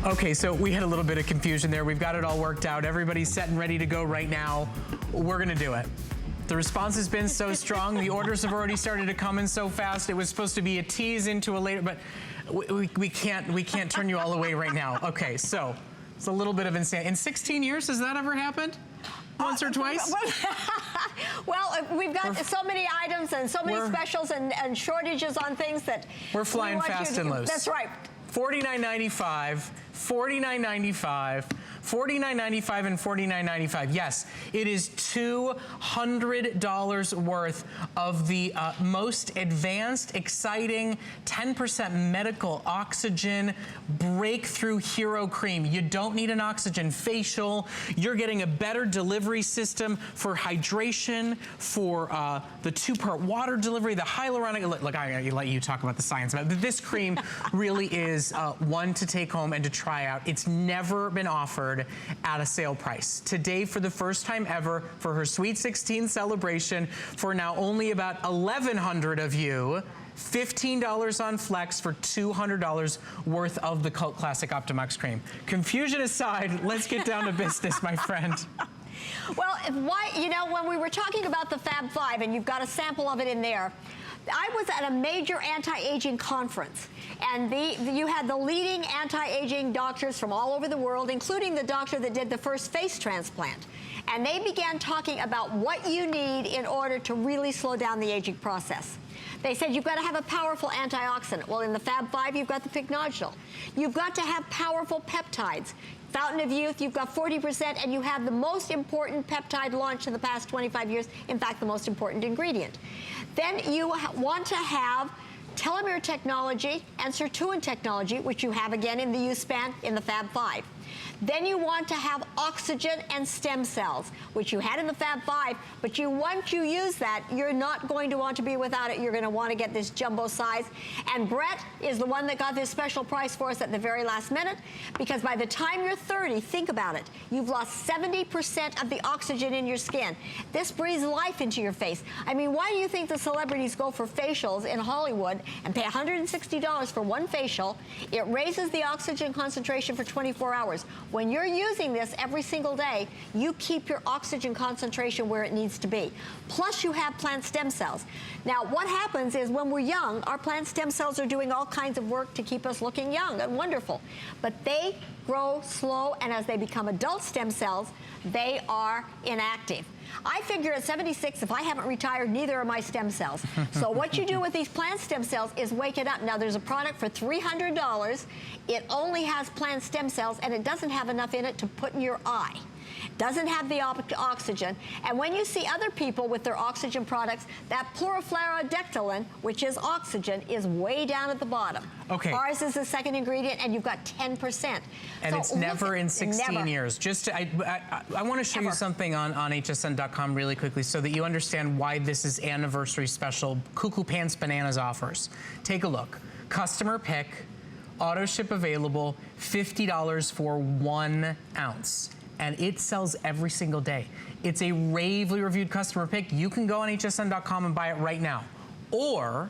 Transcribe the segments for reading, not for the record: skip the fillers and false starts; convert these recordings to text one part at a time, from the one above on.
Okay, so we had a little bit of confusion there. We've got it all worked out. Everybody's set and ready to go right now. We're gonna do it. The response has been so strong. The orders have already started to come in so fast. It was supposed to be a tease into a later, but we can't turn you all away right now. Okay, so it's a little bit of insanity. In 16 years, has that ever happened? Once or twice? Well, we've got so many items and so many specials and shortages on things that we're flying fast and loose. That's right. $49.95, $49.95, $49.95, and $49.95. Yes, it is $200 worth of the most advanced, exciting 10% medical oxygen breakthrough hero cream. You don't need an oxygen facial. You're getting a better delivery system for hydration, for the 2-part water delivery, the hyaluronic. Look, I let you talk about the science about it. This cream really is one to take home and to try out. It's never been offered at a sale price. Today, for the first time ever, for her Sweet 16 celebration, for now only about 1,100 of you, $15 on Flex for $200 worth of the cult classic OptimOx cream. Confusion aside, let's get down to business, my friend. Well, you know, when we were talking about the Fab 5, and you've got a sample of it in there, I was at a major anti-aging conference, and you had the leading anti-aging doctors from all over the world, including the doctor that did the first face transplant. And they began talking about what you need in order to really slow down the aging process. They said you've got to have a powerful antioxidant. Well, in the Fab 5, you've got the pycnogenol. You've got to have powerful peptides. Fountain of Youth, you've got 40%, and you have the most important peptide launched in the past 25 years. In fact, the most important ingredient. Then you want to have telomere technology and sirtuin technology, which you have again in the U-Span in the Fab 5. Then you want to have oxygen and stem cells, which you had in the Fab 5, but once you use that, you're not going to want to be without it. You're going to want to get this jumbo size. And Brett is the one that got this special price for us at the very last minute, because by the time you're 30, think about it, you've lost 70% of the oxygen in your skin. This breathes life into your face. I mean, why do you think the celebrities go for facials in Hollywood and pay $160 for one facial? It raises the oxygen concentration for 24 hours. When you're using this every single day, you keep your oxygen concentration where it needs to be. Plus, you have plant stem cells. Now, what happens is when we're young, our plant stem cells are doing all kinds of work to keep us looking young and wonderful. But they grow slow, and as they become adult stem cells, they are inactive. I figure at 76, if I haven't retired, neither are my stem cells. So what you do with these plant stem cells is wake it up. Now, there's a product for $300. It only has plant stem cells, and it doesn't have enough in it to put in your eye. Doesn't have the oxygen. And when you see other people with their oxygen products, that chlorofluorocarbon, which is oxygen, is way down at the bottom. Okay. Ours is the second ingredient, and you've got 10%. And so it's never in 16 years. Just to, I want to show you something on hsn.com really quickly so that you understand why this is anniversary special Cuckoo Pants Bananas offers. Take a look. Customer pick, auto ship available, $50 for 1 ounce. And it sells every single day. It's a ravely reviewed customer pick. You can go on hsn.com and buy it right now. Or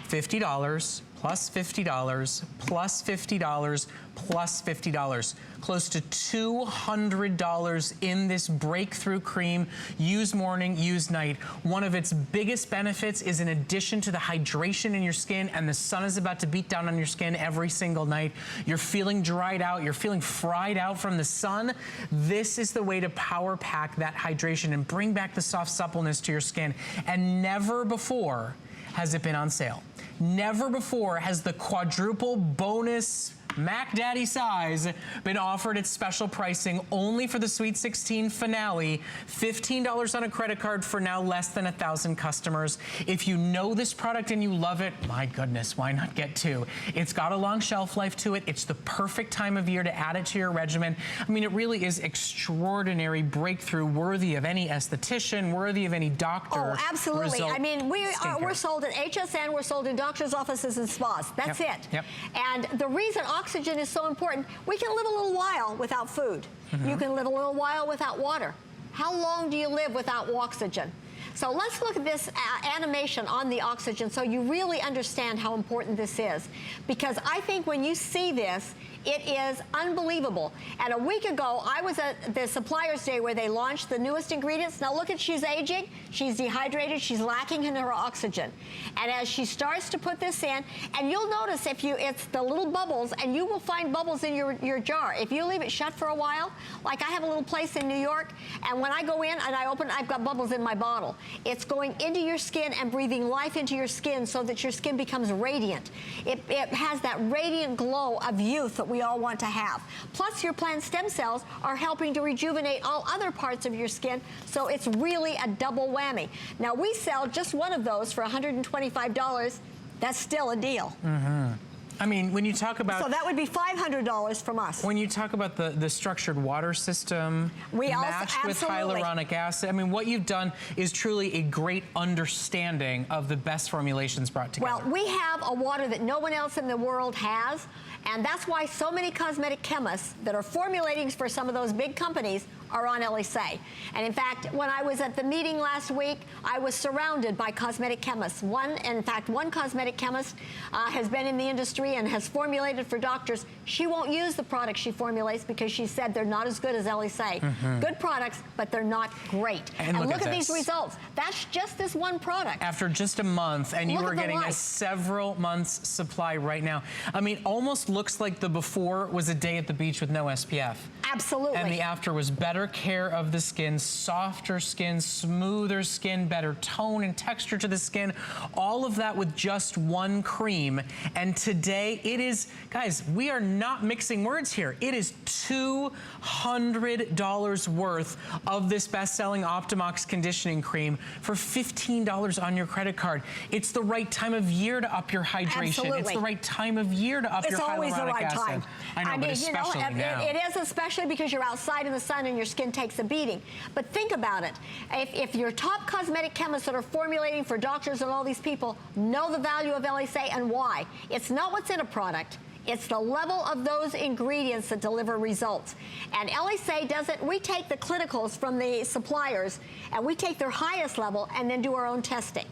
$50 plus $50 plus $50 plus $50. Close to $200 in this breakthrough cream. Use morning, use night. One of its biggest benefits is in addition to the hydration in your skin, and the sun is about to beat down on your skin every single night. You're feeling dried out, you're feeling fried out from the sun. This is the way to power pack that hydration and bring back the soft suppleness to your skin. And never before has it been on sale. Never before has the quadruple bonus Mac Daddy size been offered at special pricing only for the Sweet 16 finale. $15 on a credit card for now less than 1,000 customers. If you know this product and you love it, my goodness, why not get two? It's got a long shelf life to it. It's the perfect time of year to add it to your regimen. I mean, it really is extraordinary breakthrough, worthy of any esthetician, worthy of any doctor. Oh, absolutely. I mean, we're sold at HSN, we're sold in doctor's offices and spas. That's it. Yep. And the reason oxygen is so important, we can live a little while without food. You can live a little while without water. How long do you live without oxygen? So let's look at this animation on the oxygen so you really understand how important this is. Because I think when you see this, it is unbelievable. And a week ago, I was at the Suppliers Day where they launched the newest ingredients. Now look at, she's aging, she's dehydrated, she's lacking in her oxygen. And as she starts to put this in, and you'll notice it's the little bubbles, and you will find bubbles in your jar. If you leave it shut for a while, like I have a little place in New York, and when I go in and I open, I've got bubbles in my bottle. It's going into your skin and breathing life into your skin so that your skin becomes radiant. It has that radiant glow of youth that we all want to have. Plus, your plant stem cells are helping to rejuvenate all other parts of your skin, so it's really a double whammy. Now, we sell just one of those for $125. That's still a deal. Mm-hmm. I mean, when you talk about... So that would be $500 from us. When you talk about the structured water system matched with hyaluronic acid, I mean, what you've done is truly a great understanding of the best formulations brought together. Well, we have a water that no one else in the world has, and that's why so many cosmetic chemists that are formulating for some of those big companies are on Elyse. And in fact, when I was at the meeting last week, I was surrounded by cosmetic chemists. In fact, one cosmetic chemist has been in the industry and has formulated for doctors. She won't use the products she formulates because she said they're not as good as Elyse. Mm-hmm. Good products, but they're not great. And look at these results. That's just this one product. After just a month, and you are getting a several months supply right now. I mean, almost looks like the before was a day at the beach with no SPF. Absolutely. And the after was better care of the skin, softer skin, smoother skin, better tone and texture to the skin, all of that with just one cream. And today it is, guys, we are not mixing words here. It is $200 worth of this best-selling OptimOx conditioning cream for $15 on your credit card. It's the right time of year to up your hydration. Absolutely. It's the right time of year to up your hyaluronic acid. It's always the right time. I know, but especially now. It is especially because you're outside in the sun and your skin takes a beating. But think about it. If your top cosmetic chemists that are formulating for doctors and all these people know the value of Elyse and why, it's not what's in a product. It's the level of those ingredients that deliver results. And Elyse doesn't, we take the clinicals from the suppliers and we take their highest level and then do our own testing.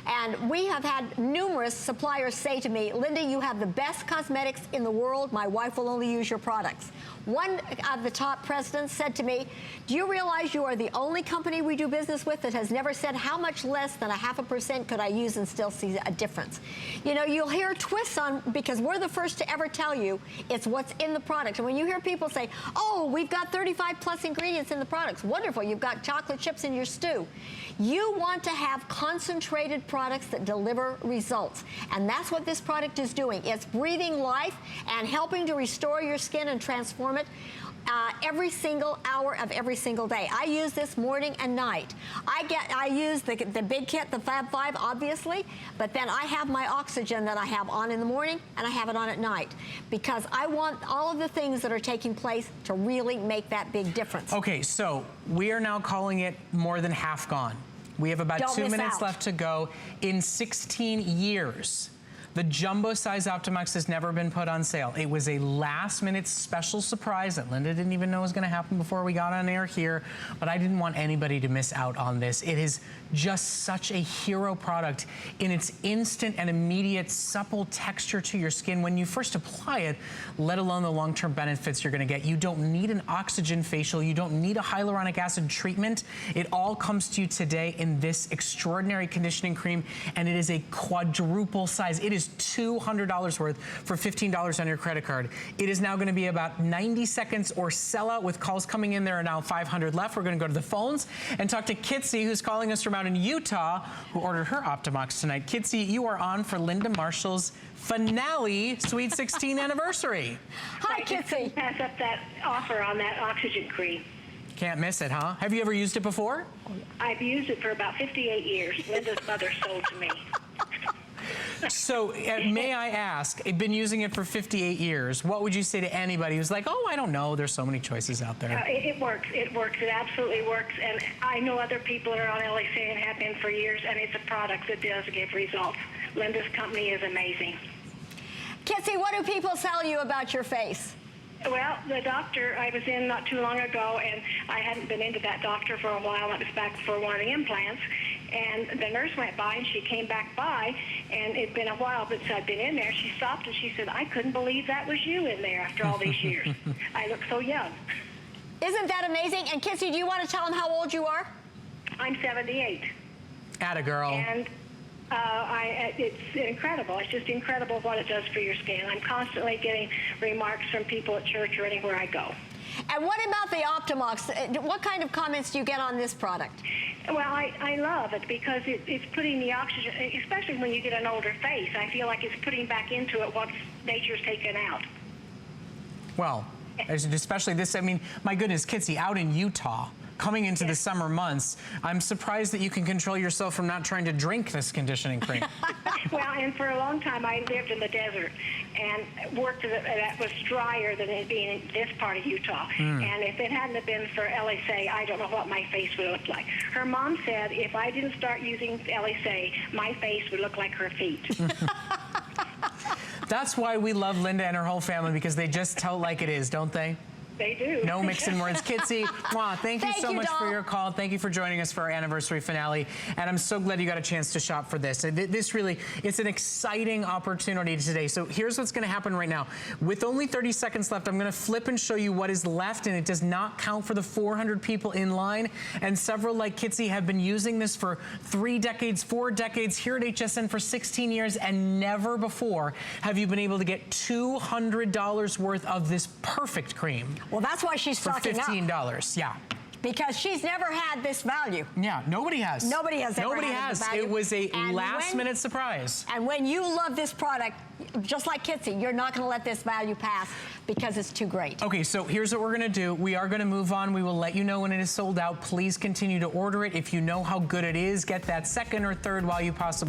And we have had numerous suppliers say to me, Linda, you have the best cosmetics in the world. My wife will only use your products. One of the top presidents said to me, do you realize you are the only company we do business with that has never said how much less than 0.5% could I use and still see a difference? You know, you'll hear twists on, because we're the first to ever tell you it's what's in the product. And when you hear people say, oh, we've got 35 plus ingredients in the products, wonderful, you've got chocolate chips in your stew. You want to have concentrated products that deliver results. And that's what this product is doing. It's breathing life and helping to restore your skin and transform it every single hour of every single day. I use this morning and night. I use the big kit, the Fab 5, obviously, but then I have my oxygen that I have on in the morning and I have it on at night because I want all of the things that are taking place to really make that big difference. Okay, so we are now calling it more than half gone. We have about 2 minutes left to go. In 16 years, the jumbo size OptimOx has never been put on sale. It was a last minute special surprise that Linda didn't even know was gonna happen before we got on air here, but I didn't want anybody to miss out on this. It is just such a hero product in its instant and immediate supple texture to your skin when you first apply it, let alone the long-term benefits you're gonna get. You don't need an oxygen facial. You don't need a hyaluronic acid treatment. It all comes to you today in this extraordinary conditioning cream, and it is a quadruple size. It is $200 worth for $15 on your credit card. It is now going to be about 90 seconds or sell out with calls coming in. There are now 500 left. We're going to go to the phones and talk to Kitsy, who's calling us from out in Utah, who ordered her OptimOx tonight. Kitsy, you are on for Linda Marshall's finale Sweet 16 anniversary. Hi, Kitsy. Pass up that offer on that oxygen cream. Can't miss it, huh? Have you ever used it before? I've used it for about 58 years. Linda's mother sold to me. So, may I ask, I've been using it for 58 years. What would you say to anybody who's like, oh, I don't know, there's so many choices out there? It works. It works. It absolutely works. And I know other people are on Elyse and have been for years, and it's a product that does give results. Linda's company is amazing. Kitsy, what do people tell you about your face? Well, the doctor I was in not too long ago, and I hadn't been into that doctor for a while. That was back for one of the implants. And the nurse went by, and she came back by, and it'd been a while since I'd been in there. She stopped, and she said, "I couldn't believe that was you in there after all these years. I look so young." Isn't that amazing? And Kitsy, do you want to tell them how old you are? I'm 78. Atta girl. And it's incredible. It's just incredible what it does for your skin. I'm constantly getting remarks from people at church or anywhere I go. And what about the OptimOx? What kind of comments do you get on this product? Well, I love it because it's putting the oxygen, especially when you get an older face. I feel like it's putting back into it what nature's taken out. Well, especially this, I mean, my goodness, Kitsy, out in Utah, coming into the summer months, I'm surprised that you can control yourself from not trying to drink this conditioning cream. Well, and for a long time I lived in the desert and worked that was drier than it being in this part of Utah. And if it hadn't have been for LSA, I don't know what my face would look like. Her mom said if I didn't start using LSA, my face would look like her feet. That's why we love Linda and her whole family, because they just tell it like it is, don't they? They do. No mixing words. Kitsy, thank you so much doll. for your call. Thank you for joining us for our anniversary finale. And I'm so glad you got a chance to shop for this. This really, it's an exciting opportunity today. So here's what's going to happen right now. With only 30 seconds left, I'm going to flip and show you what is left, and it does not count for the 400 people in line. And several, like Kitsy, have been using this for 3 decades, 4 decades, here at HSN for 16 years, and never before have you been able to get $200 worth of this perfect cream. Well, that's why she's For stocking up. $15, yeah. Because she's never had this value. Yeah, nobody has. Nobody has ever Nobody had has. the value. It was a And last-minute surprise. And when you love this product, just like Kitsy, you're not going to let this value pass because it's too great. Okay, so here's what we're going to do. We are going to move on. We will let you know when it is sold out. Please continue to order it. If you know how good it is, get that second or third while you possibly